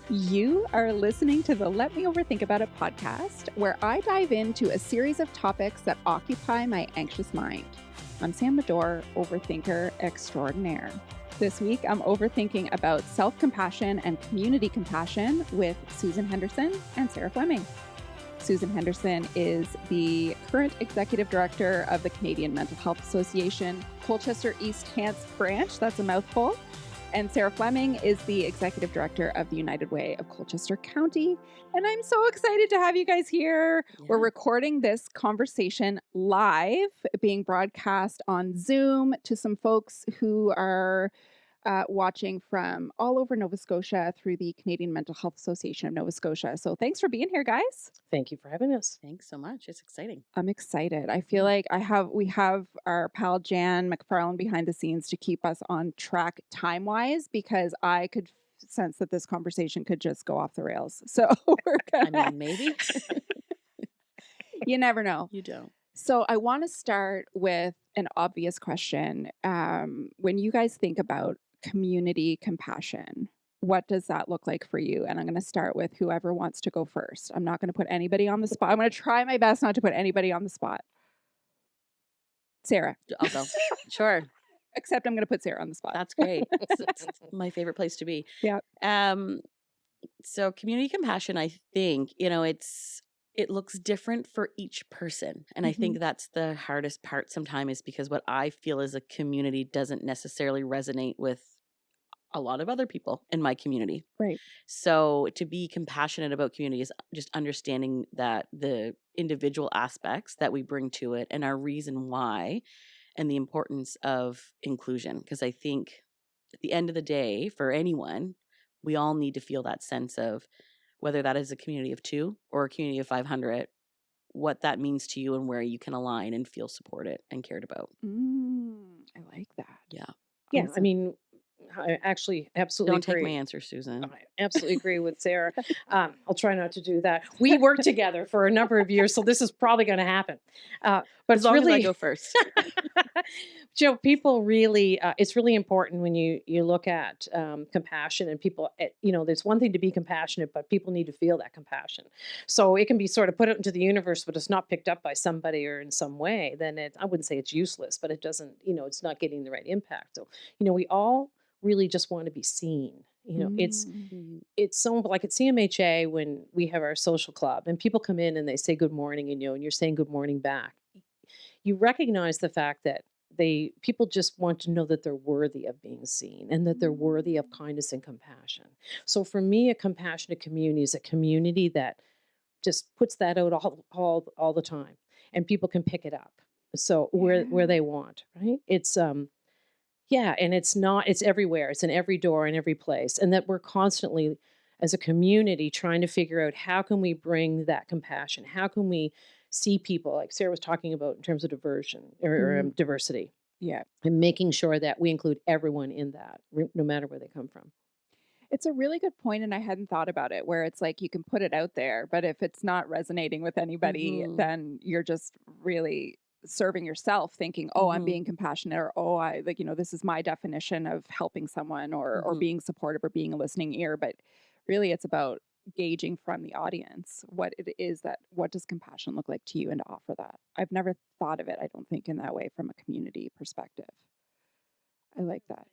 You are listening to the Let Me Overthink About It podcast, where I dive into a series of topics that occupy my anxious mind. I'm Sam Madore, overthinker extraordinaire. This week, I'm overthinking about self-compassion and community compassion with Susan Henderson and Sarah Flemming. Susan Henderson is the current executive director of the Canadian Mental Health Association, Colchester East Hants branch. That's a mouthful. And Sarah Flemming is the executive director of the United Way of Colchester County. And I'm so excited to have you guys here. Yeah. We're recording this conversation live, being broadcast on Zoom to some folks who are watching from all over Nova Scotia through the Canadian Mental Health Association of Nova Scotia. So thanks for being here, guys. Thank you for having us. Thanks so much. It's exciting. I'm excited. I feel like we have our pal Jan McFarlane behind the scenes to keep us on track time-wise, because I could sense that this conversation could just go off the rails. So we're gonna... I mean, maybe. You never know. You don't. So I want to start with an obvious question. When you guys think about community compassion, what does that look like for you? And I'm going to start with whoever wants to go first. I'm not going to put anybody on the spot. I'm going to try my best not to put anybody on the spot. Sarah. I'll go. Sure. Except I'm going to put Sarah on the spot. That's great. It's my favorite place to be. Yeah. So community compassion, I think, it looks different for each person. And I think that's the hardest part sometimes, is because what I feel as a community doesn't necessarily resonate with a lot of other people in my community. Right. So to be compassionate about community is just understanding that the individual aspects that we bring to it and our reason why, and the importance of inclusion. Because I think at the end of the day, for anyone, we all need to feel that sense of, whether that is a community of 2 or a community of 500, what that means to you and where you can align and feel supported and cared about. I like that. Yeah. Yeah. Awesome. I mean, I actually absolutely Don't take my answer, Susan. I absolutely agree with Sarah. I'll try not to do that. We worked together for a number of years, so this is probably going to happen. But as long as I go first. Joe, people really, it's really important when you look at compassion, and people, there's one thing to be compassionate, but people need to feel that compassion. So it can be sort of put out into the universe, but it's not picked up by somebody or in some way, then I wouldn't say it's useless, but it doesn't, it's not getting the right impact. So, we all really just want to be seen. It's so, like at CMHA, when we have our social club and people come in and they say good morning, and you're saying good morning back, you recognize the fact that people just want to know that they're worthy of being seen and that they're worthy of kindness and compassion. So for me, a compassionate community is a community that just puts that out all the time, and people can pick it up. So where they want, right? It's and it's everywhere. It's in every door, in every place. And that we're constantly, as a community, trying to figure out, how can we bring that compassion? How can we see people, like Sarah was talking about, in terms of diversion or diversity? Yeah. And making sure that we include everyone in that, no matter where they come from. It's a really good point, and I hadn't thought about it, where it's like you can put it out there, but if it's not resonating with anybody, then you're just really serving yourself, thinking, I'm being compassionate, or this is my definition of helping someone, or being supportive, or being a listening ear. But really, it's about gauging from the audience what does compassion look like to you, and to offer that. I've never thought of it, I don't think, in that way from a community perspective. I like that.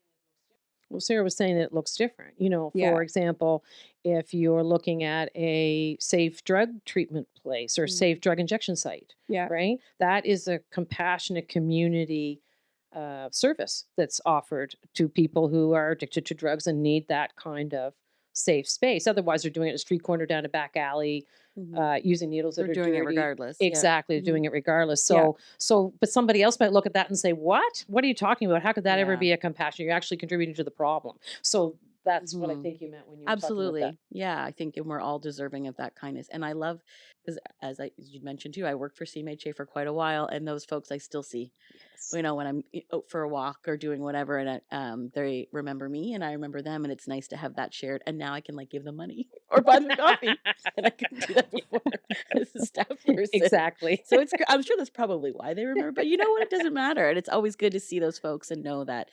Well, Sarah was saying that it looks different. For example, if you're looking at a safe drug treatment place or safe drug injection site, right? That is a compassionate community service that's offered to people who are addicted to drugs and need that kind of safe space. Otherwise, they're doing it in a street corner, down a back alley, using needles that are doing dirty. It regardless. Exactly, they're doing it regardless. So, but somebody else might look at that and say, "What? What are you talking about? How could that ever be a compassion? You're actually contributing to the problem." So that's what I think you meant when you were absolutely talking about that. Yeah, I think we're all deserving of that kindness. And I love, because as you mentioned too, I worked for CMHA for quite a while, and those folks I still see. When I'm out for a walk or doing whatever, and they remember me and I remember them, and it's nice to have that shared. And now I can give them money or buy them coffee, and I couldn't do that before as a staff person. Exactly. So I'm sure that's probably why they remember. But you know what? It doesn't matter, and it's always good to see those folks and know that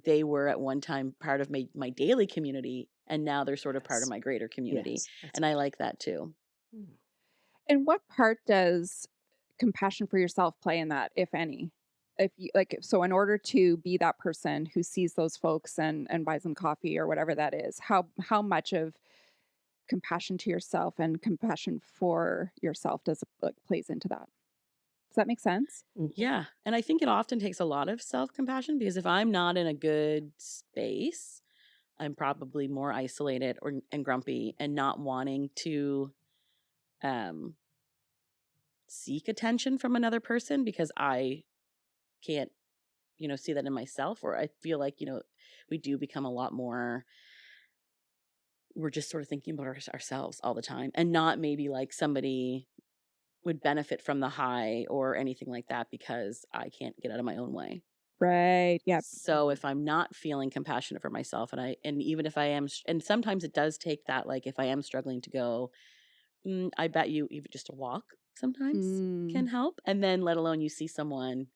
they were at one time part of my daily community, and now they're sort of part of Yes. my greater community. Yes. That's And I like that too. Mm. And what part does compassion for yourself play in that, if any? If you like, so in order to be that person who sees those folks and buys them coffee or whatever that is, how much of compassion to yourself and compassion for yourself does it like plays into that? Does that make sense? Mhm. Yeah. And I think it often takes a lot of self compassion because if I'm not in a good space, I'm probably more isolated and grumpy and not wanting to um, seek attention from another person because I can't, see that in myself, or I feel like, we do become a lot more, we're just sort of thinking about ourselves all the time and not maybe like somebody would benefit from the high or anything like that because I can't get out of my own way. Right. Yep. So if I'm not feeling compassionate for myself and even if I am, and sometimes it does take that, like if I am struggling to go, I bet you even just a walk sometimes can Mm, help. And then let alone you see someone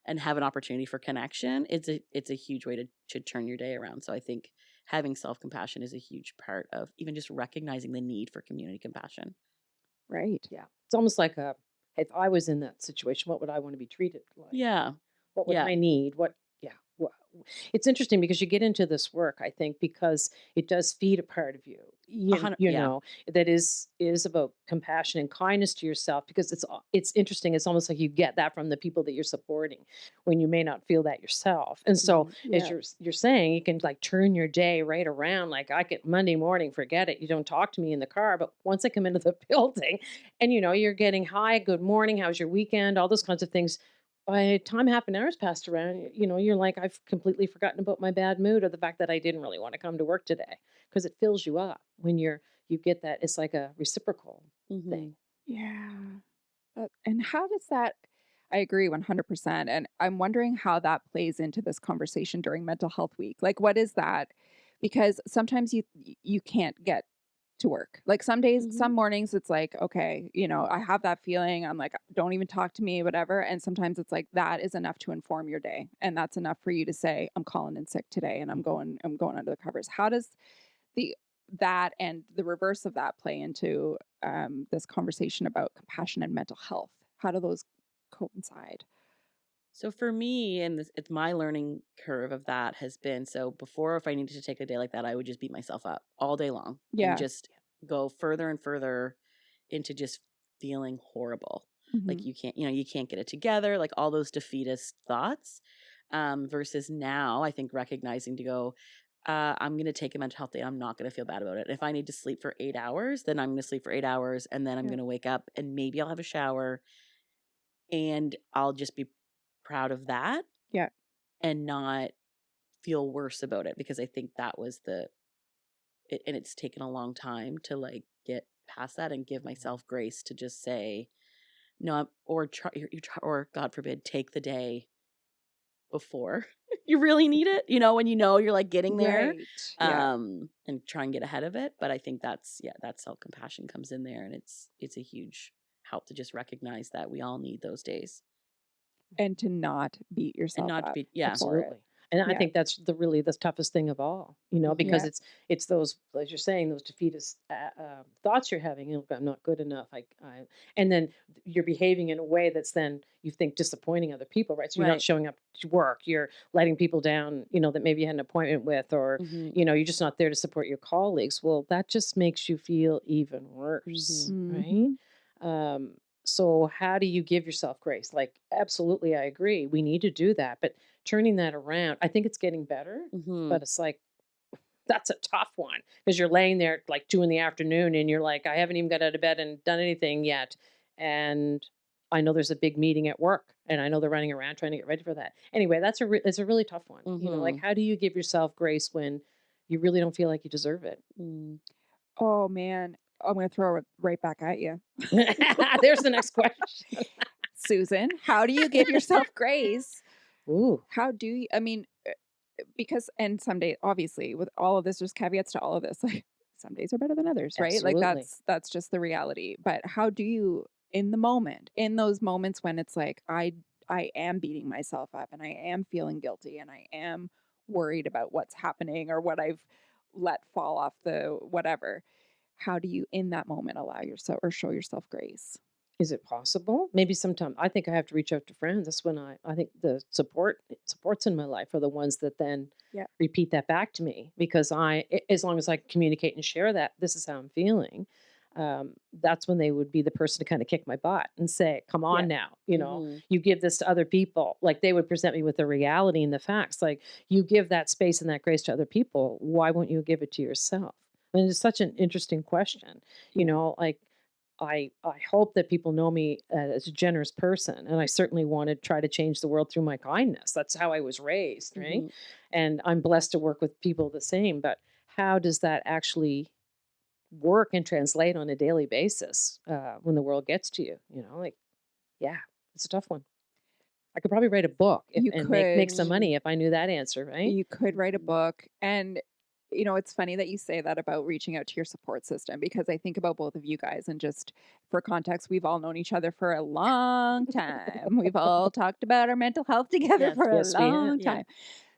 and have an opportunity for connection, it's a huge way to turn your day around. So I think having self-compassion is a huge part of even just recognizing the need for community compassion. right. Yeah. It's almost like if I was in that situation, what would I want to be treated like? Yeah. What would Yeah. I need? Yeah. It's interesting because you get into this work, I think, because it does feed a part of you, Yeah. that is about compassion and kindness to yourself because it's interesting. It's almost like you get that from the people that you're supporting when you may not feel that yourself. And so as Yeah. you're saying, you can like turn your day right around. Like I get Monday morning, forget it. You don't talk to me in the car, but once I come into the building and you're getting hi, good morning, how's your weekend, all those kinds of things by the time half an hour's passed around, you're like, I've completely forgotten about my bad mood or the fact that I didn't really want to come to work today because it fills you up when you get that. It's like a reciprocal Mm-hmm. thing. Yeah. And how does that? I agree 100%. And I'm wondering how that plays into this conversation during Mental Health Week. Like, what is that? Because sometimes you can't get to work. Like some days, Mm-hmm. some mornings, it's like, okay, I have that feeling. I'm like, don't even talk to me, whatever. And sometimes it's like that is enough to inform your day, and that's enough for you to say, I'm calling in sick today, and I'm going under the covers. How does the that and the reverse of that play into this conversation about compassion and mental health? How do those coincide? So for me, and it's my learning curve of that has been, so before, if I needed to take a day like that, I would just beat myself up all day long and Yeah. just go further and further into just feeling horrible. Hmm. Like you can't get it together, like all those defeatist thoughts. Versus now, I think recognizing to go, I'm going to take a mental health day. I'm not going to feel bad about it. If I need to sleep for 8 hours, then I'm going to sleep for 8 hours, and then I'm Yeah. going to wake up and maybe I'll have a shower and I'll just be proud of that Yeah. and not feel worse about it because I think that was and it's taken a long time to like get past that and give myself grace to just say no, or try, or God forbid, take the day before you really need it, when you're like getting there, Right. Yeah. and try and get ahead of it. But I think that self-compassion comes in there, and it's a huge help to just recognize that we all need those days And to not beat and yourself not to up be, yeah. for it. Absolutely. And I Yeah. think that's the toughest thing of all, Mhm. because Yeah. it's those, as you're saying, those defeatist thoughts you're having. I'm not good enough. And then you're behaving in a way that's then you think disappointing other people, right? So you're not Right. showing up to work. You're letting people down, that maybe you had an appointment with, or Mhm. you're just not there to support your colleagues. Well, that just makes you feel even worse, Mhm. right? Hmm. Um, so how do you give yourself grace? Like, absolutely, I agree. We need to do that, but turning that around, I think it's getting better, but Mhm. it's like that's a tough one because you're laying there at like 2 in the afternoon and you're like, I haven't even got out of bed and done anything yet. And I know there's a big meeting at work and I know they're running around trying to get ready for that. Anyway, it's a really tough one. Like Mhm. how do you give yourself grace when you really don't feel like you deserve it? Mm. Oh man, I'm gonna throw it right back at you, There's the next question. Susan. How do you give yourself grace? Ooh, How do you? I mean, because and some days, obviously, with all of this, there's caveats to all of this. Like some days are better than others, right? Like absolutely. that's just the reality. But how do you, in the moment, in those moments when it's like I am beating myself up and I am feeling guilty and I am worried about what's happening or let fall off the whatever. How do you in that moment allow yourself or show yourself grace? Is it possible? Maybe sometime I think I have to reach out to friends. That's when I think the supports in my life are the ones that then Yeah. repeat that back to me, because as long as I communicate and share that this is how I'm feeling, that's when they would be the person to kind of kick my butt and say, come on now, you give this to other people. Like they would present me with the reality and the facts. Like you give that space and that grace to other people. Why won't you give it to yourself? And it's such an interesting question, like I hope that people know me as a generous person, and I certainly want to try to change the world through my kindness. That's how I was raised, right? And I'm blessed to work with people the same, but how does that actually work and translate on a daily basis when the world gets to you? Yeah, it's a tough one. I could probably write a book and make some money if I knew that answer, right? You could write a book. And it's funny that you say that about reaching out to your support system, because I think about both of you guys, and just for context, we've all known each other for a long time. We've all talked about our mental health together for a long time.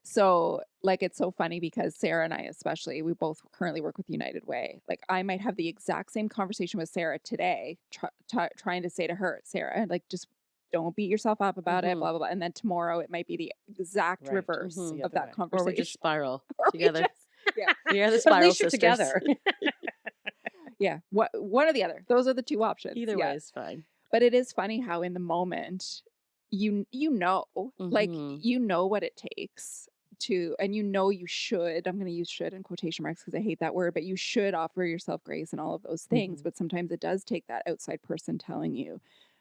So it's so funny because Sarah and I, especially, we both currently work with United Way. Like I might have the exact same conversation with Sarah today, trying to say to her, Sarah, just don't beat yourself up about it, blah, blah, blah. And then tomorrow it might be the exact reverse of that conversation. Or we just spiral together. We are the But at spiral least you're sisters. together. Yeah. One or the other. Those are the two options. Either way is fine. But it is funny how in the moment, you know what it takes to, and you should, I'm going to use should in quotation marks because I hate that word, but you should offer yourself grace and all of those things. But sometimes it does take that outside person telling you,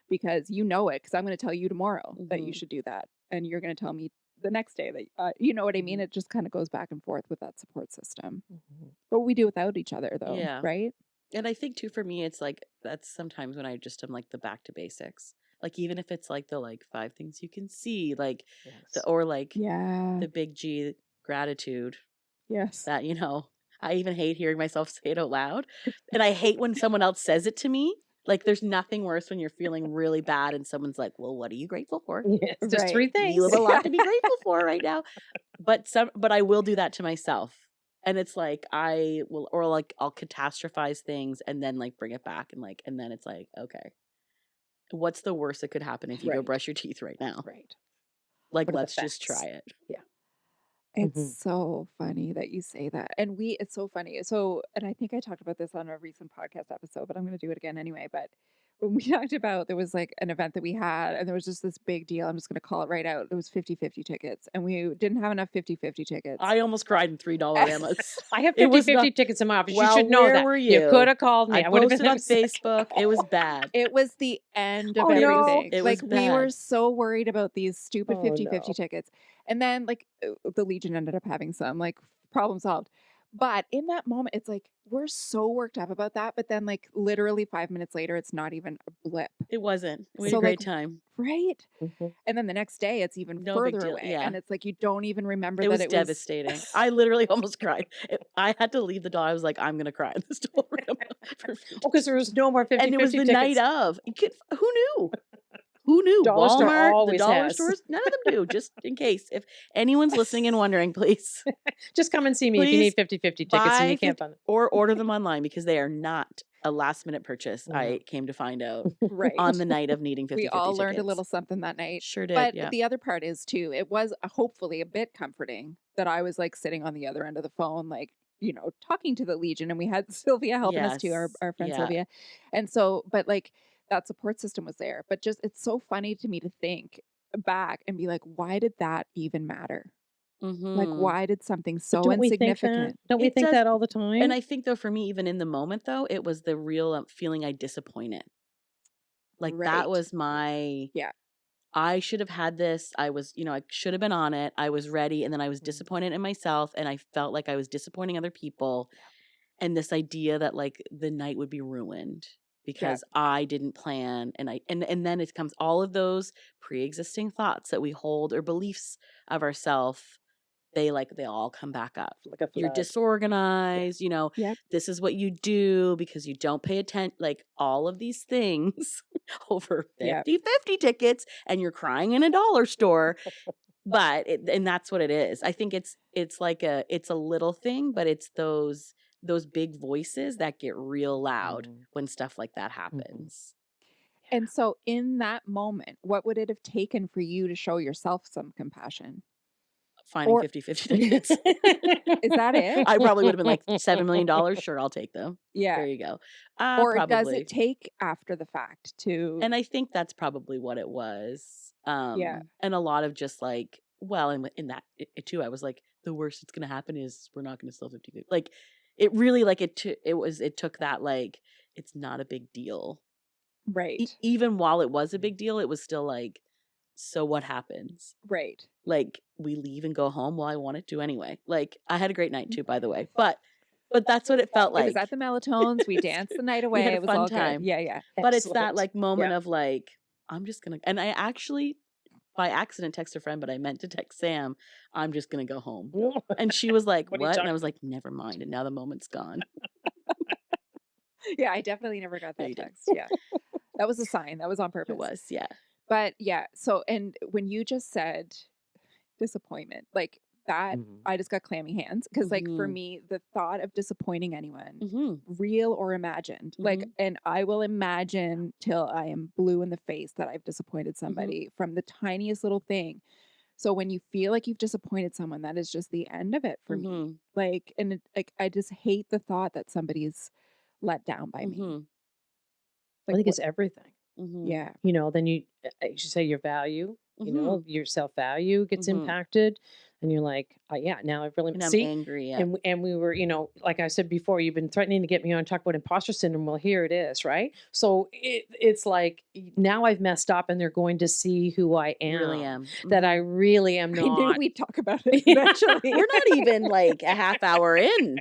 because because I'm going to tell you tomorrow that you should do that. And you're going to tell me the next day that, you know what I mean? It just kind of goes back and forth with that support system. But we do without each other though, right? And I think too, for me, it's that's sometimes when I just am the back to basics. Even if it's the 5 things you can see, the big G, gratitude. Yes. That, I even hate hearing myself say it out loud. And I hate when someone else says it to me. There's nothing worse when you're feeling really bad and someone's like, well, what are you grateful for? Yes, just 3 things. You have a lot to be grateful for right now. But I will do that to myself. And it's I will, or I'll catastrophize things and then bring it back and then it's okay, what's the worst that could happen if you go brush your teeth right now? Right. Let's just try it. Yeah. It's so funny that you say that. And it's so funny. So, and I think I talked about this on a recent podcast episode, but I'm going to do it again anyway. But when we talked about, there was an event that we had, and there was just this big deal. I'm just going to call it right out. It was 50-50 tickets, and we didn't have enough 50-50 tickets. I almost cried in $3 Emmas. I have 50-50 tickets in my office. Well, you should know where that. Were you? You could have called me. I would have been on Facebook. It was bad. It was the end of no. everything. It was bad. We were so worried about these stupid 50-50 tickets. And then the Legion ended up having some, problem solved. But in that moment, it's we're so worked up about that. But then literally 5 minutes later, it's not even a blip. It wasn't. We had a great time. Right? And then the next day, it's even further away. Yeah. And it's you don't even remember that it was devastating. I literally almost cried. I had to leave the door. I was I'm going to cry in the store. Because there was no more 50-50 tickets. And it was the night of. Who knew? Who knew? Dollar store Walmart, always the dollar has. stores, none of them do, just in case. If anyone's listening and wondering, please. Just come and see me if you need 50-50 tickets and you can't find them. Or order them online, because they are not a last minute purchase. I came to find out on the night of needing 50-50 We all tickets. learned a little something that night. Sure did, But the other part is too, it was hopefully a bit comforting that I was sitting on the other end of the phone, talking to the Legion, and we had Sylvia helping us too, our friend Sylvia. And so, but that support system was there. But just, it's so funny to me to think back and be why did that even matter? Why did something so insignificant? Don't we think that all the time? And I think though, for me, even in the moment though, it was the real feeling I disappointed. That was my, I should have had this. I was, I should have been on it. I was ready. And then I was disappointed in myself, and I felt like I was disappointing other people. And this idea that the night would be ruined because I didn't plan. And then it comes all of those pre-existing thoughts that we hold, or beliefs of ourselves. They all come back up. You're disorganized, this is what you do because you don't pay attention, all of these things over 50-50 tickets, and you're crying in a dollar store. But and that's what it is. I think it's like it's a little thing, but it's those big voices that get real loud when stuff like that happens. And so in that moment, what would it have taken for you to show yourself some compassion? Finding Or 50-50 tickets. is that it? I probably would have been like $7 million. Sure, I'll take them. Yeah. There you go. Or does Probably. it take after the fact to? And I think that's probably what it was. Yeah. And a lot of just like, well, and in that too, I was like, the worst that's going to happen is we're not going to sell 50. Like, it really like it took that like it's not a big deal. Right. Even while it was a big deal, it was still like, so what happens? Right. Like, we leave and go home? Well, I wanted to anyway. Like, I had a great night too, by the way. But that's what it felt like. It was at the Melatones. We danced the night away. We had a It was fun all time. good. Yeah, yeah. But it's that Excellent. like moment of like, I'm just gonna, and I actually by accident text a friend, but I meant to text Sam, I'm just gonna go home. And she was like, What are you what? And I talking- was like, never mind. And now the moment's gone. Yeah, I definitely never got No, that you didn't. text. Yeah. That was a sign. That was on purpose. It was, yeah. But yeah, so and when you just said disappointment, like that, I just got clammy hands because like for Mhm. me, the thought of disappointing anyone, Mhm. real or imagined, like, and I will imagine till I am blue in the face that I've disappointed somebody from the tiniest little thing. So when you feel like you've disappointed someone, that is just the end of it for me. Like, and it, like I just hate the thought that somebody's let down by me. Mhm. I Like, think it's everything. Mhm. yeah, You know, then you should say your value, you know, your self-value gets Mhm. impacted, and you're like, yeah, now I've really And I'm see. angry. Yeah. And we were, you know, like I said before, you've been threatening to get me on to talk about imposter syndrome. Well, here it is, right? So it's like now I've messed up, and they're going to see who I am. Really am. That I really am I knew not. we'd talk about it eventually. We're not even like a half hour in.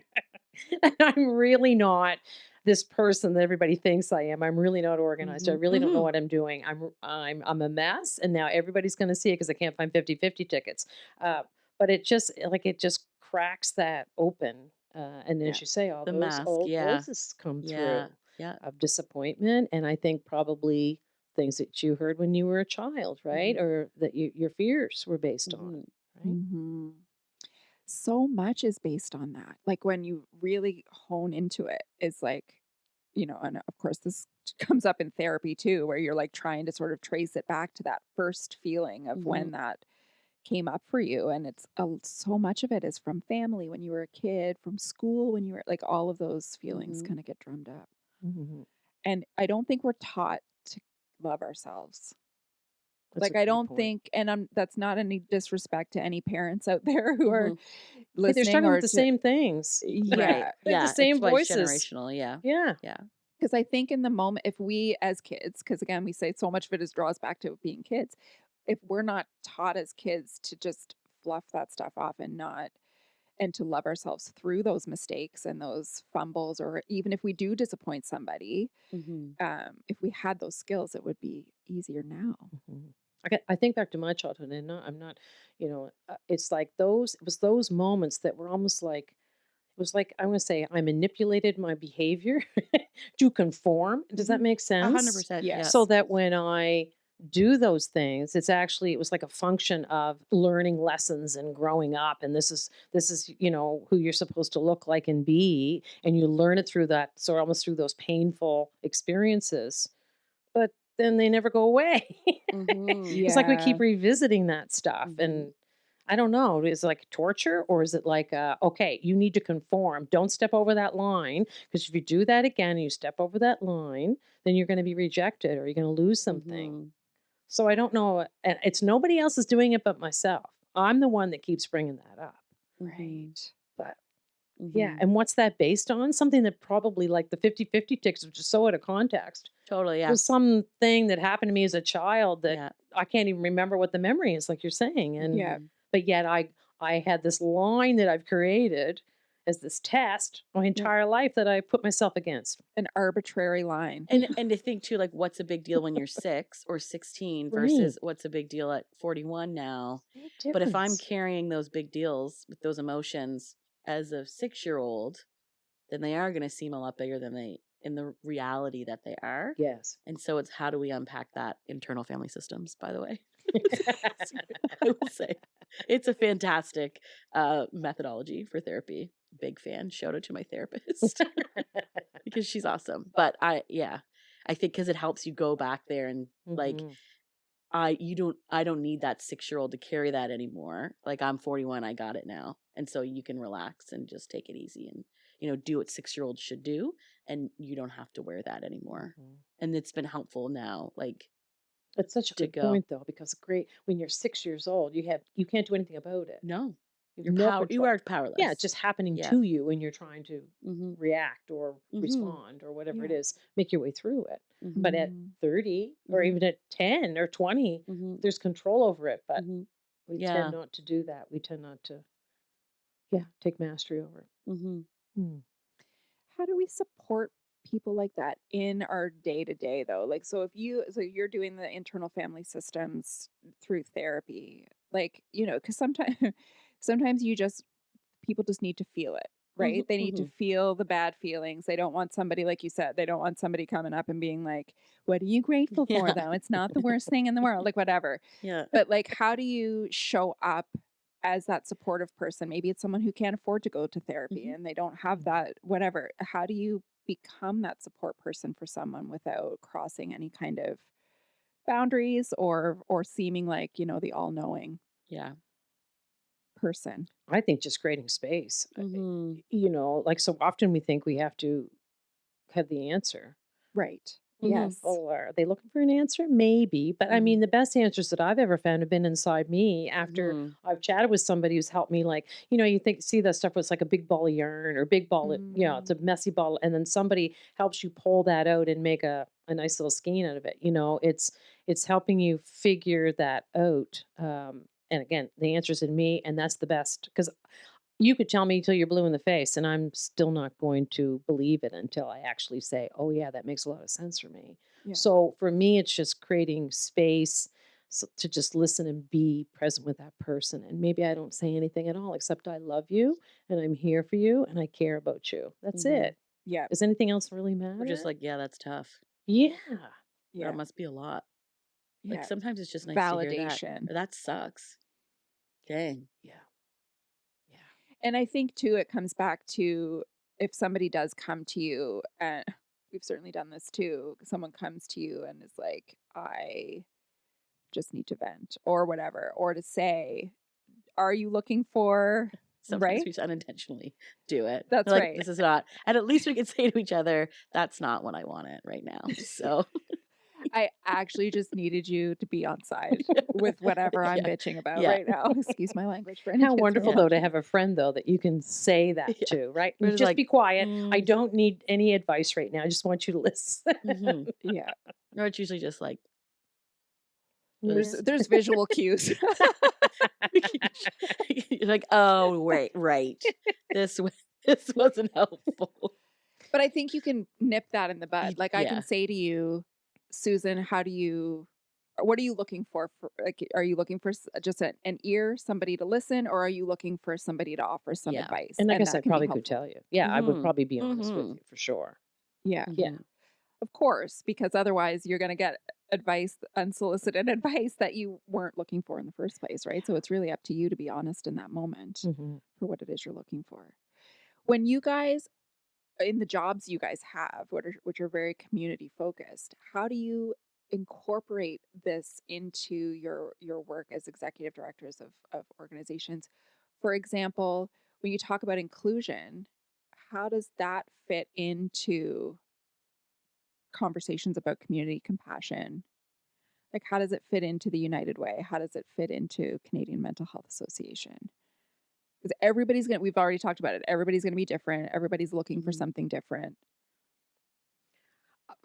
And I'm really not this person that everybody thinks I am. I'm really not organized. I really don't know what I'm doing. I'm a mess, and now everybody's going to see it because I can't find 50-50 tickets. But it just cracks that open, and as you say, all The those mask, old yeah. voices come Yeah. through Yeah. of disappointment, and I think probably things that you heard when you were a child, right, or that your fears were based on, right? So much is based on that. Like when you really hone into it, it's like, you know, and of course this comes up in therapy too, where you're like trying to sort of trace it back to that first feeling of when that came up for you. And it's so much of it is from family when you were a kid, from school when you were like all of those feelings kind of get drummed up. And I don't think we're taught to love ourselves. That's Like, a I great don't point. think, and that's not any disrespect to any parents out there who are Hey, listening they're struggling or with the to, same things. yeah, Right. They have Yeah. the same it's why it's voices. generational. Yeah. Yeah. Yeah. because I think in the moment, if we as kids, because again, we say so much of it is draws back to being kids, if we're not taught as kids to just fluff that stuff off and not, and to love ourselves through those mistakes and those fumbles, or even if we do disappoint somebody, if we had those skills, it would be easier now. I think back to my childhood, and I'm not, you know, it's like it was those moments that were almost like, it was like, I want to say I manipulated my behavior to conform. Does that make sense? 100%. Yes. Yeah. So that when I do those things, it was like a function of learning lessons and growing up. And this is, you know, who you're supposed to look like and be. And you learn it through that, so almost through those painful experiences. But then they never go away. It's like we keep revisiting that stuff. And I don't know, is it like torture, or is it like, okay, you need to conform. Don't step over that line, because if you do that again and you step over that line, then you're going to be rejected or you're going to lose something. So I don't know. And it's nobody else is doing it but myself. I'm the one that keeps bringing that up. Right. But yeah. And what's that based on? Something that probably like the 50-50 tickets, which is so out of context. Totally. Yeah. Was something that happened to me as a child that I can't even remember what the memory is, like you're saying. And but yet I had this line that I've created as this test my entire life that I put myself against. An arbitrary line. And to think too, like, what's a big deal when you're 6 or 16 versus what's a big deal at 41 now. But if I'm carrying those big deals with those emotions as a 6-year-old, then they are going to seem a lot bigger than they in the reality that they are. Yes. And so it's how do we unpack that internal family systems, by the way? I will say it's a fantastic methodology for therapy. Big fan. Shout out to my therapist because she's awesome. But I think because it helps you go back there and like Mhm. I don't need that 6-year-old to carry that anymore. Like I'm 41, I got it now. And so you can relax and just take it easy and, do what 6-year-olds should do. And you don't have to wear that anymore. Mhm. And it's been helpful now, like That's such a to good go, point, though, because great when you're 6 years old, you can't do anything about it. no, You have no you control. are Yeah, powerless. it's just happening Yeah. to you when you're trying to Mm-hmm. react or Mm-hmm. respond or whatever it Yeah. is, make your way through it. Mm-hmm. But at 30 or Mhm. even at 10 or 20, Mm-hmm. there's control over it. But Mm-hmm. we Yeah. tend not to do that. We tend not to, take mastery over it. Mm-hmm. Hmm. How do we support people like that in our day to day though? Like, so you're doing the internal family systems through therapy, like, because sometimes, sometimes people just need to feel it, right? They need to Mm-hmm. feel the bad feelings. They don't want somebody, like you said, they don't want somebody coming up and being like, what are you grateful for Yeah. though? It's not the worst thing in the world, like whatever. Yeah. But like, how do you show up as that supportive person? Maybe it's someone who can't afford to go to therapy Mhm. and they don't have that, whatever. How do you become that support person for someone without crossing any kind of boundaries or seeming like, the all-knowing Yeah. person? I think just creating space. Mm-hmm. Like so often we think we have to have the answer. Right. Mhm. Yes. Well, are they looking for an answer? Maybe. But I mean, Mhm. the best answers that I've ever found have been inside me after Mhm. I've chatted with somebody who's helped me. Like, see that stuff was like a big ball of yarn or big ball, it's a messy ball. And then somebody helps you pull that out and make a nice little skein out of it. It's helping you figure that out. And again, the answer's in me. And that's the best because you could tell me till you're blue in the face, and I'm still not going to believe it until I actually say, "Oh yeah, that makes a lot of sense for me." Yeah. So for me, it's just creating space to just listen and be present with that person. And maybe I don't say anything at all except I love you and I'm here for you and I care about you. That's Mhm. it. Yeah. Does anything else really We're just matter? like, yeah, that's tough. Yeah. Yeah. That must be a lot. Like Yeah. sometimes it's just nice to hear that. Validation. Or, that sucks. Dang. Yeah. Yeah. And I think too, it comes back to if somebody does come to you, and we've certainly done this too, someone comes to you and is like, I just need to vent or whatever, or to say, are you looking for, Sometimes right? we just unintentionally do it. That's We're like, right. this is not, and at least we can say to each other, that's not what I wanted right now. So I actually just needed you to be on side with whatever I'm yeah. bitching about Yeah. right now. Excuse my language for any How kids who are wonderful, though, to watching. have a friend, though, that you can say that Yeah. to, right? We're And just just like, be quiet. I don't need any advice right now. I just want you to listen. mhm. Yeah. Or it's usually just like, There's visual cues. you're like, oh, right. This this wasn't helpful. But I think you can nip that in the bud. Like I can Yeah. say to you, Susan, what are you looking for? Like, are you looking for just an ear, somebody to listen, or are you looking for somebody to offer some Yeah. advice? And I And guess I that can be probably could helpful. tell you. Yeah, I would Mhm. probably be honest with Mhm. you for sure. Yeah, Yeah. Mhm. of course, because otherwise you're going to get advice, unsolicited advice that you weren't looking for in the first place, right? So it's really up to you to be honest in that moment Mhm. for what it is you're looking for. When you guys in the jobs you guys have, which are very community focused, how do you incorporate this into your work as executive directors of organizations? For example, when you talk about inclusion, how does that fit into conversations about community compassion? Like, how does it fit into the United Way? How does it fit into Canadian Mental Health Association? Because we've already talked about it. Everybody's going to be different. Everybody's looking for Mhm. something different.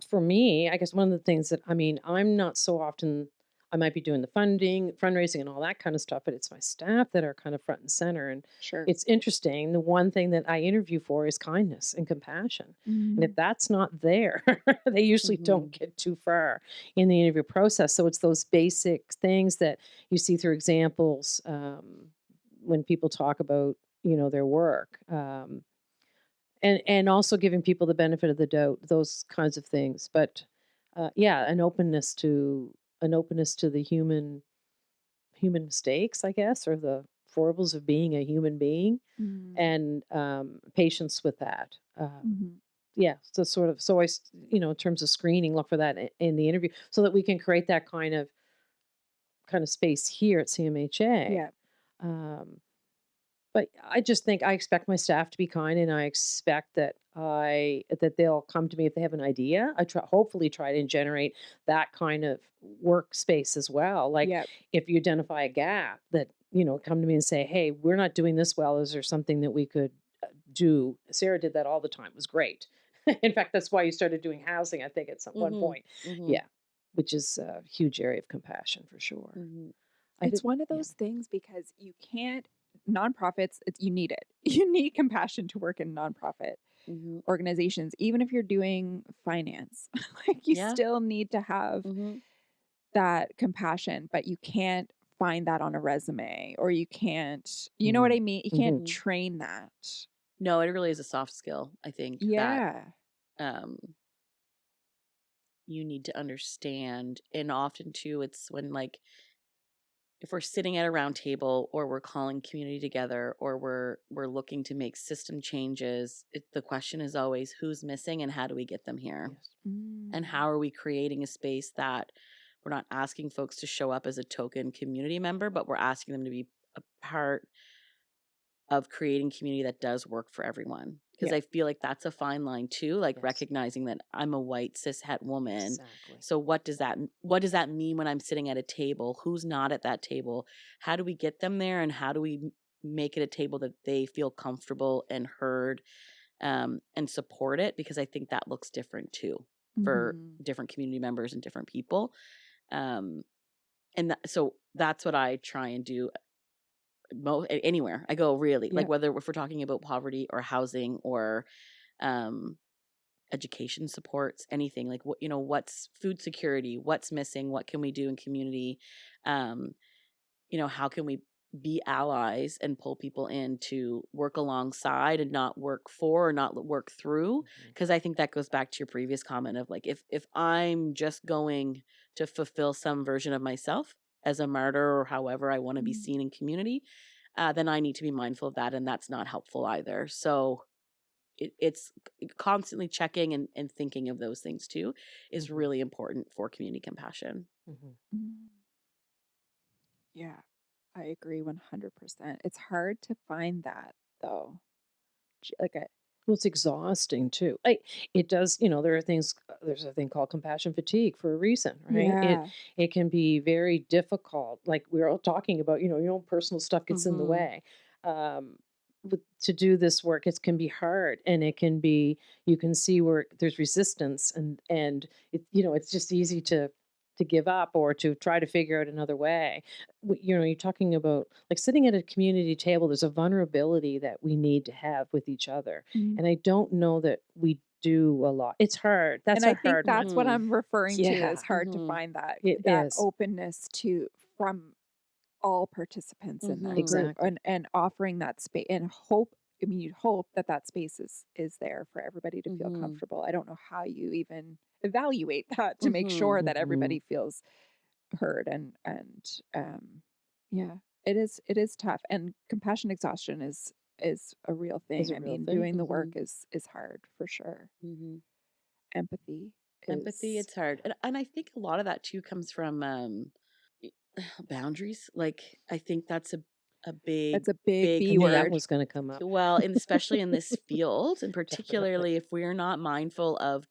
For me, I guess one of the things that I'm not so often. I might be doing the fundraising, and all that kind of stuff, but it's my staff that are kind of front and center. And Sure. it's interesting. The one thing that I interview for is kindness and compassion. And if that's not there, they usually don't Mhm. get too far in the interview process. So it's those basic things that you see through examples when people talk about, their work. And also giving people the benefit of the doubt, those kinds of things. But yeah, an openness to the human human mistakes, I guess, or the foibles of being a human being, Mm. and patience with that. Mhm. Yeah, so sort of, so in terms of screening, look for that in the interview, so that we can create that kind of space here at CMHA. Yeah. But I just think I expect my staff to be kind, and I expect that they'll come to me if they have an idea. I hopefully try to generate that kind of workspace as well. Like, Yeah. if you identify a gap, that come to me and say, "Hey, we're not doing this well. Is there something that we could do?" Sarah did that all the time. It was great. In fact, that's why you started doing housing, I think, at one Mm-hmm. point. Mm-hmm. Yeah, which is a huge area of compassion for sure. Mm-hmm. It's one of those things because you can't nonprofits, you need it. You need compassion to work in nonprofit Mm-hmm. organizations, even if you're doing finance. Like you Yeah. still need to have Mm-hmm. that compassion, but you can't find that on a resume, or you can't, you know what I mean? You can't Mhm. train that. No, it really is a soft skill, I think, that Yeah. you need to understand. And often too, it's when, like, if we're sitting at a round table, or we're calling community together, or we're looking to make system changes, the question is always who's missing and how do we get them here? Yes. And how are we creating a space that we're not asking folks to show up as a token community member, but we're asking them to be a part of creating community that does work for everyone? Because Yeah. I feel like that's a fine line too, like Yes. recognizing that I'm a white cis het woman. Exactly. So what does that mean when I'm sitting at a table? Who's not at that table? How do we get them there, and how do we make it a table that they feel comfortable and heard, and support it? Because I think that looks different too for Mhm. different community members and different people. So that's what I try and do anywhere I go, really. Like, Yeah. whether if we're talking about poverty or housing or education supports, anything, like, what's food security, what's missing, what can we do in community, um, how can we be allies and pull people in to work alongside and not work for or not work through. Because I think that goes back to your previous comment of, like, if I'm just going to fulfill some version of myself as a martyr, or however I want to be Mm. seen in community, then I need to be mindful of that, and that's not helpful either. So it's constantly checking and thinking of those things too is really important for community compassion. Mm. Yeah. I agree 100%. It's hard to find that though. Like Well, it's exhausting too. It does, there are things. There's a thing called compassion fatigue for a reason, right? yeah. It can be very difficult. Like we're all talking about, your own personal stuff gets in the way. To do this work, it can be hard, and it can be. You can see where there's resistance, and it's just easy to give up or to try to figure out another way. You're talking about like sitting at a community table. There's a vulnerability that we need to have with each other, Mm. and I don't know that we do a lot. It's hard. That's And a I think hard that's what one. I'm referring to. Yeah. It's hard to find that It that is. openness from all participants in that group, Exactly. and offering that space, and hope. I mean, you'd hope that space is there for everybody to feel comfortable. I don't know how you even evaluate that to make sure that everybody feels heard, and yeah, it is tough, and compassion exhaustion is a real thing. Is a I real mean, thing. doing the work is hard for sure. Empathy Empathy, is it's hard. And I think a lot of that too comes from boundaries. Like, I think that's a big, that's a big big B I knew that word. was going to come up. Well, and especially in this field, and Definitely. particularly if we're not mindful of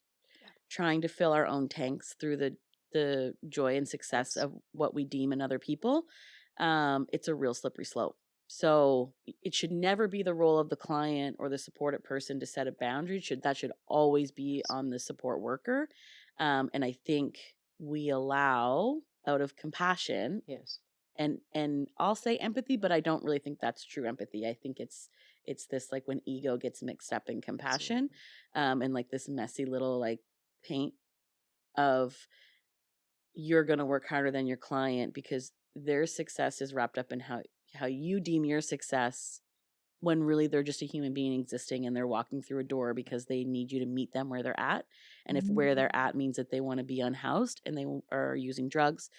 trying to fill our own tanks through the joy and success of what we deem in other people, it's a real slippery slope. So it should never be the role of the client or the supported person to set a boundary. That should always be on the support worker. And I think we allow, out of compassion, Yes. and I'll say empathy, but I don't really think that's true empathy. I think it's this, like, when ego gets mixed up in compassion, and like this messy little, like, paint of, you're going to work harder than your client because their success is wrapped up in how you deem your success, when really they're just a human being existing, and they're walking through a door because they need you to meet them where they're at. And if where they're at means that they want to be unhoused and they are using drugs,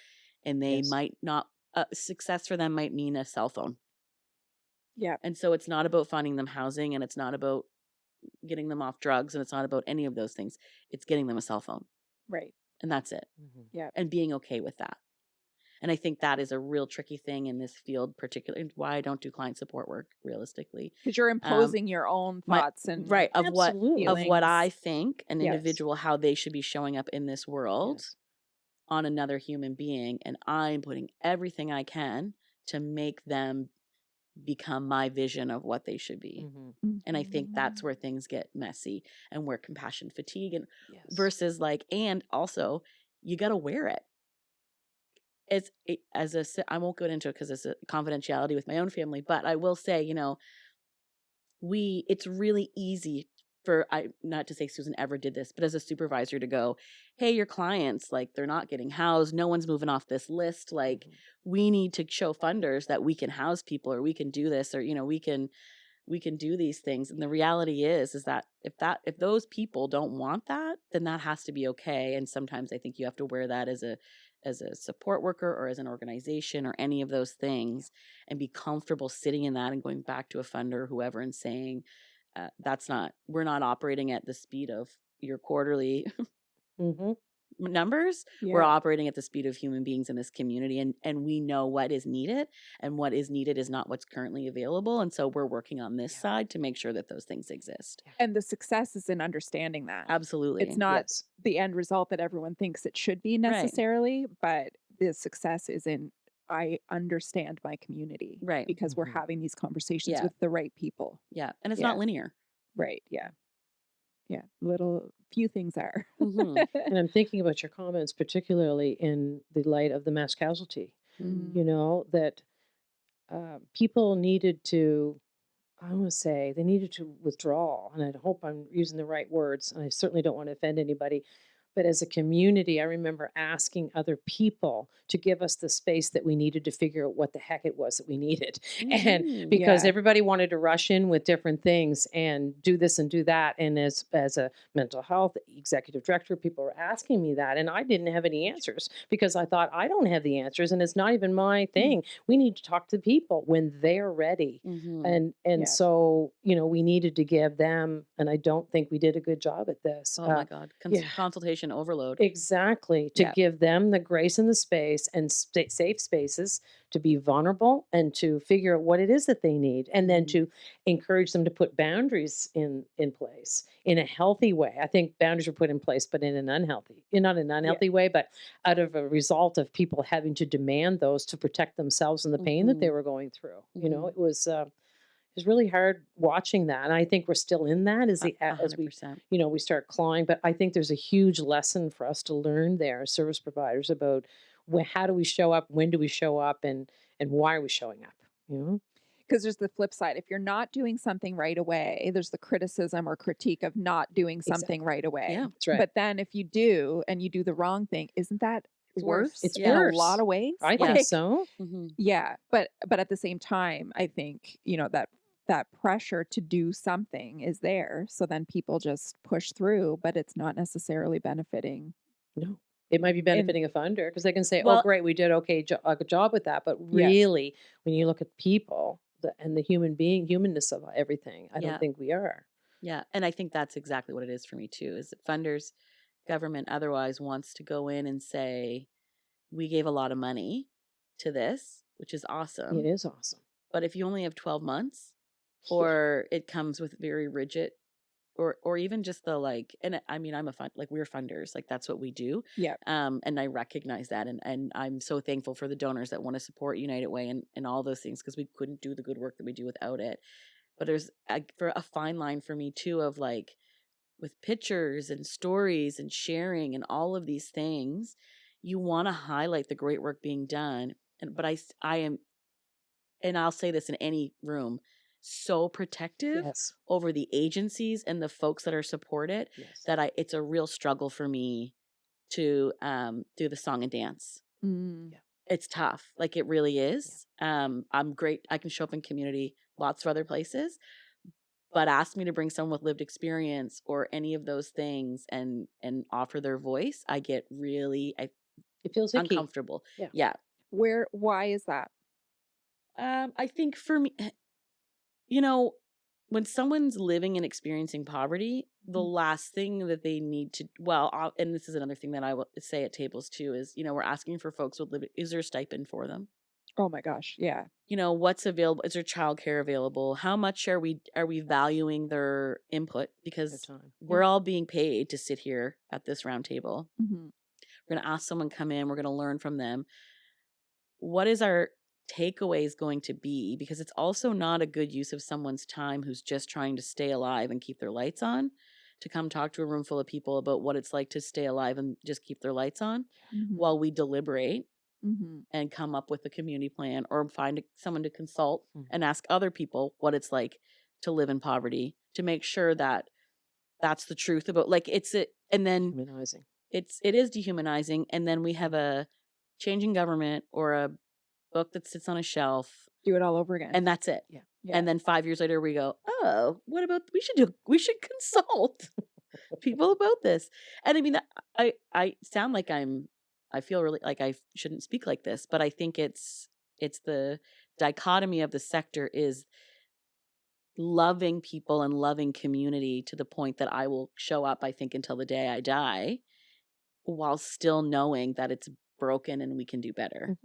and they might not success for them might mean a cell phone. Yeah. And so it's not about finding them housing, and it's not about getting them off drugs, and it's not about any of those things. It's getting them a cell phone, Right. and that's it. Yeah. And being okay with that. And I think that is a real tricky thing in this field, particularly why I don't do client support work realistically. Because you're imposing your own My thoughts and right of what Absolutely. I think an Yes. individual, how they should be showing up in this world Yes. on another human being, and I'm putting everything I can to make them become my vision of what they should be. And I think that's where things get messy, and where compassion fatigue and Yes. versus like, and also you got to wear it. I won't go into it because it's a confidentiality with my own family, but I will say, it's really easy for, not to say Susan ever did this, but as a supervisor to go, hey, your clients, like, they're not getting housed. No one's moving off this list. Like, we need to show funders that we can house people, or we can do this, or, we can do these things. And the reality is that if those people don't want that, then that has to be okay. And sometimes I think you have to wear that as a support worker, or as an organization, or any of those things, and be comfortable sitting in that and going back to a funder or whoever and saying, we're not operating at the speed of your quarterly numbers. We're operating at the speed of human beings in this community, and we know what is needed, and what is needed is not what's currently available. And so we're working on this side to make sure that those things exist. And the success is in understanding that. Absolutely. It's not the end result that everyone thinks it should be necessarily, but the success is in, I understand my community. Right. Because we're having these conversations with the right people. Yeah. And it's not linear. Right. Yeah. Yeah. Few things are. And I'm thinking about your comments, particularly in the light of the mass casualty, that people needed to, I want to say, they needed to withdraw. And I hope I'm using the right words. And I certainly don't want to offend anybody. But as a community, I remember asking other people to give us the space that we needed to figure out what the heck it was that we needed. And because everybody wanted to rush in with different things and do this and do that. And as a mental health executive director, people were asking me that. And I didn't have any answers, because I thought, I don't have the answers, and it's not even my thing. We need to talk to people when they're ready. And so, we needed to give them, and I don't think we did a good job at this. Oh my God. Consultation overload. Exactly. To give them the grace and the space and safe spaces to be vulnerable and to figure out what it is that they need, and then to encourage them to put boundaries in place in a healthy way. I think boundaries were put in place, but in an unhealthy, not in an unhealthy way, but out of a result of people having to demand those to protect themselves and the pain that they were going through. It was really hard watching that. And I think we're still in that as we, we start clawing. But I think there's a huge lesson for us to learn there as service providers about how do we show up, when do we show up, and why are we showing up, Because there's the flip side. If you're not doing something right away, there's the criticism or critique of not doing something right away. Yeah, that's right. But then if you do, and you do the wrong thing, isn't that worse? It's in worse. a lot of ways. I think so. Yeah, but at the same time, I think that pressure to do something is there. So then people just push through, but it's not necessarily benefiting. No, it might be benefiting a funder, because they can say, Well- "Oh, great, we did a good job with that." But really, when you look at people and the humanness of everything, I don't think we are. Yeah. And I think that's exactly what it is for me too, is that funders, government otherwise, wants to go in and say, we gave a lot of money to this, which is awesome. It is awesome. But if you only have 12 months, or it comes with very rigid, or even just the and I mean, we're funders, that's what we do. Yeah. And I recognize that. And I'm so thankful for the donors that want to support United Way and all those things, because we couldn't do the good work that we do without it. But there's for a fine line for me too, of with pictures and stories and sharing and all of these things, you want to highlight the great work being done. But I am, and I'll say this in any room, so protective over the agencies and the folks that are supported that it's a real struggle for me to do the song and dance. It's tough. It really is. I'm great. I can show up in community, lots of other places, but ask me to bring someone with lived experience or any of those things and offer their voice, I get really, it feels icky. uncomfortable. Yeah. Why is that? I think for me, you know, when someone's living and experiencing poverty, the last thing that they need to, and this is another thing that I will say at tables too, is, we're asking for folks with living, is there a stipend for them? Oh my gosh. Yeah. What's available? Is there childcare available? How much are we valuing their input? Because we're all being paid to sit here at this round table. Mm-hmm. We're going to ask someone come in. We're going to learn from them. What is our takeaways going to be? Because it's also not a good use of someone's time who's just trying to stay alive and keep their lights on to come talk to a room full of people about what it's like to stay alive and just keep their lights on while we deliberate and come up with a community plan, or find someone to consult and ask other people what it's like to live in poverty, to make sure that that's the truth about, like, and then Dehumanizing. it is dehumanizing. And then we have a changing government or a book that sits on a shelf. Do it all over again. And that's it. Yeah. And then 5 years later we go, oh, what about, we should consult people about this. And I mean, I sound like I feel really like I shouldn't speak like this, but I think it's the dichotomy of the sector is loving people and loving community to the point that I will show up, I think, until the day I die, while still knowing that it's broken and we can do better.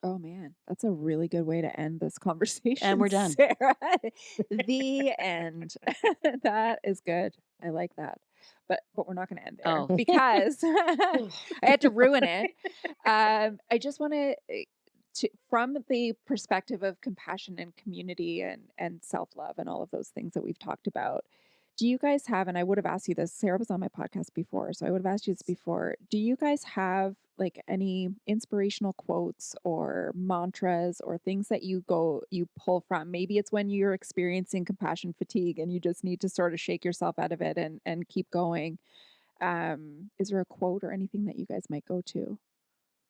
Oh man, that's a really good way to end this conversation. And we're done. Sarah. The end. That is good. I like that. But we're not going to end there because I had to ruin it. I just want to, from the perspective of compassion and community and self-love and all of those things that we've talked about, do you guys have, and I would have asked you this, Sarah was on my podcast before, so I would have asked you this before. Do you guys have like any inspirational quotes or mantras or things that you pull from? Maybe it's when you're experiencing compassion fatigue and you just need to sort of shake yourself out of it and keep going. Is there a quote or anything that you guys might go to,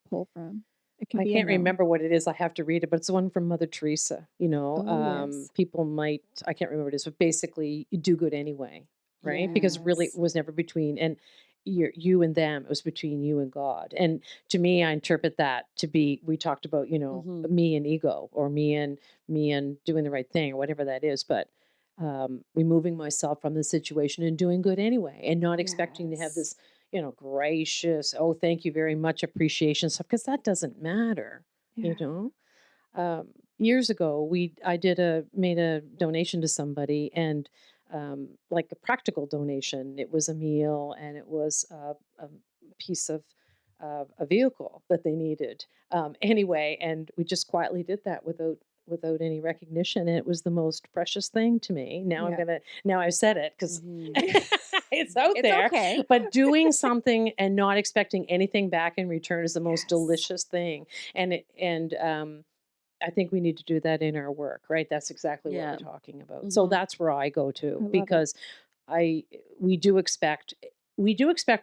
pull from? I can't remember what it is. I have to read it, but it's the one from Mother Teresa. Yes. People might, I can't remember what it is, but basically you do good anyway, right? Because really it was never between you and them. It was between you and God. And to me, I interpret that to be, we talked about, me and ego, or me and doing the right thing, or whatever that is. But removing myself from the situation and doing good anyway, and not expecting to have this, gracious, oh, thank you very much, appreciation stuff, because that doesn't matter, Years ago, I made a donation to somebody, and like a practical donation. It was a meal, and it was a piece of a vehicle that they needed. Anyway, and we just quietly did that without any recognition, and it was the most precious thing to me. Now I've said it because it's out there. Okay. But doing something and not expecting anything back in return is the most delicious thing. And I think we need to do that in our work, right? That's exactly what we're talking about. So that's where I go to, because we do expect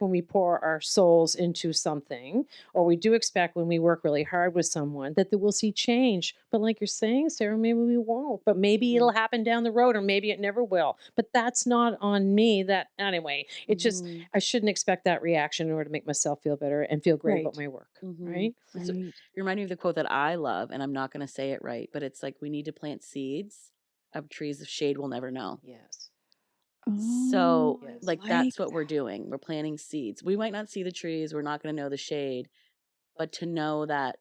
when we pour our souls into something, or we do expect when we work really hard with someone that we'll see change. But like you're saying, Sarah, maybe we won't, but maybe it'll happen down the road, or maybe it never will. But that's not on me. Anyway, it's just, I shouldn't expect that reaction in order to make myself feel better and feel great about my work. Right? So you remind me of the quote that I love, and I'm not going to say it right, but it's like, we need to plant seeds of trees of shade we'll never know. Yes. So that's what we're doing. We're planting seeds. We might not see the trees. We're not going to know the shade, but to know that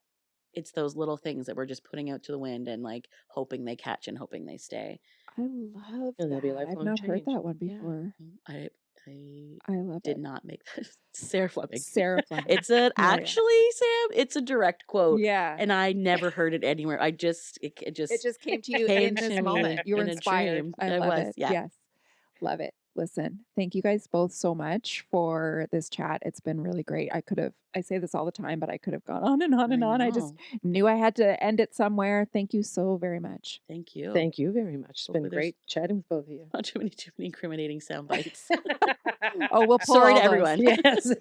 it's those little things that we're just putting out to the wind and like hoping they catch and hoping they stay. I love And there'll be that. I've lifelong not heard change. that one before. I love did it. not make that. Sarah Flemming. Sarah Flemming. It's actually, Sam, it's a direct quote. Yeah. And I never heard it anywhere. It just came to you in this moment. You were inspired. I love it. Yeah. Yes. Love it. Listen, thank you guys both so much for this chat. It's been really great. I say this all the time, but I could have gone on and on and on. I just knew I had to end it somewhere. Thank you so very much. Thank you. Thank you very much. It's been great chatting with both of you. Not too many incriminating sound bites. We'll pull Sorry all to everyone. Yes.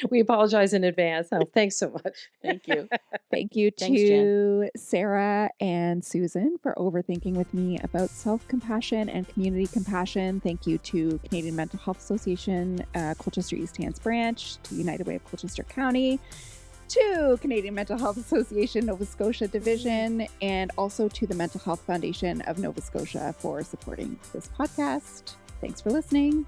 We apologize in advance. Thanks so much. Thank you. Thank you to Sarah and Susan for overthinking with me about self-compassion and community compassion. Thank you to Canadian Mental Health Association, Colchester East Hants branch, to United Way of Colchester County. to Canadian Mental Health Association Nova Scotia Division, and also to the Mental Health Foundation of Nova Scotia for supporting this podcast. Thanks for listening.